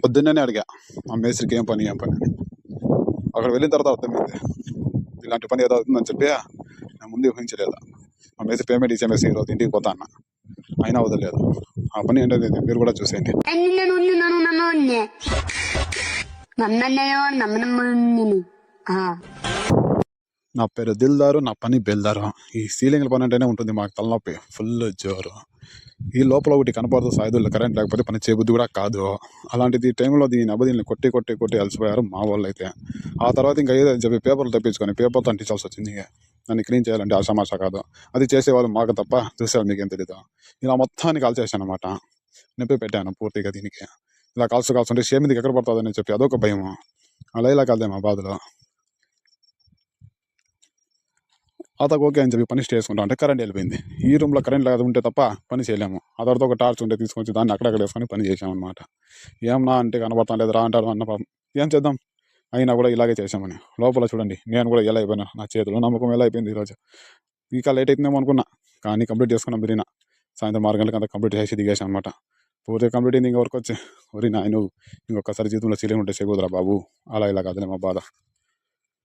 పొద్దున్నే అడిగా మా మేస్త్రికి ఏం పని అని. అక్కడ వెళ్ళిన తర్వాత అర్థమైంది ఇలాంటి పని ఏదో అవుతుందని చెప్పి నేను ముందు ఊహించలేదు. మా మేస్త్రి పేమెంట్ ఇచ్చేసి ఈరోజు ఇంటికి పోతా అన్న, అయినా వదలలేదు. ఆ పని ఏంటనేది మీరు కూడా చూసేయండి. నా పేరు దిల్దారు, నా పని బెల్దారు. ఈ సీలింగ్ల పని అంటేనే ఉంటుంది మాకు తలనొప్పి, ఫుల్ జోరు. ఈ లోపల ఒకటి కనపడదు సాయుధులు, కరెంట్ లేకపోతే పని చేయబుద్ధి కూడా కాదు. అలాంటిది టైంలో దీన్ని కొట్టి కొట్టి కొట్టి అలసిపోయారు మా వాళ్ళు అయితే. ఆ తర్వాత ఇంకా ఏదో చెప్పి పేపర్లు తెప్పించుకొని పేపర్తో అంటించాల్సి వచ్చింది. దాన్ని క్లీన్ చేయాలంటే ఆషామాషా కాదు. అది చేసేవాళ్ళు మాకు తప్ప చూసేవాళ్ళు మీకేం తెలీదు. ఇలా మొత్తాన్ని కాల్చేసాను అనమాట. నింపి పెట్టాను పూర్తిగా దీనికి. ఇలా కాల్చుంటే షే మీదకి ఎక్కడ పడుతుందని చెప్పి అదొక భయము. అలా ఇలా కాదే మా బాధలో. అతకు ఓకే అని చెప్పి పని చేసుకుంటాం అంటే కరెంట్ వెళ్ళిపోయింది. ఈ రూమ్లో కరెంట్ లేదు ఉంటే తప్ప పని చేయలేము. ఆ తర్వాత ఒక టార్చ్ ఉంటే తీసుకొచ్చి దాన్ని అక్కడక్కడ వేసుకొని పని చేసామన్నమాట. ఏమన్నా అంటే కనబడతాం లేదు రా అంటారు అన్న పాపం. ఏం చేద్దాం, అయినా కూడా ఇలాగే చేసామని. లోపల చూడండి నేను కూడా ఎలా అయిపోయినా, నా చేతిలో నమ్మకం ఎలా అయిపోయింది ఈరోజు. ఇంకా లేట్ అవుతుందేమో అనుకున్నా, కానీ కంప్లీట్ చేసుకున్నాం. బిరినా సాయంత్రం 6 గంటలకు అంతా కంప్లీట్ చేసి దిగేసాం అనమాట. పూర్తిగా కంప్లీట్ అయింది. ఇంకొకరికి వచ్చి ఒరి నాయను ఇంకొకసారి జీవితంలో సీలింగ్ ఉంటే చేయకూడదురా బాబు, అలా ఇలా కాదులే మా బాధ.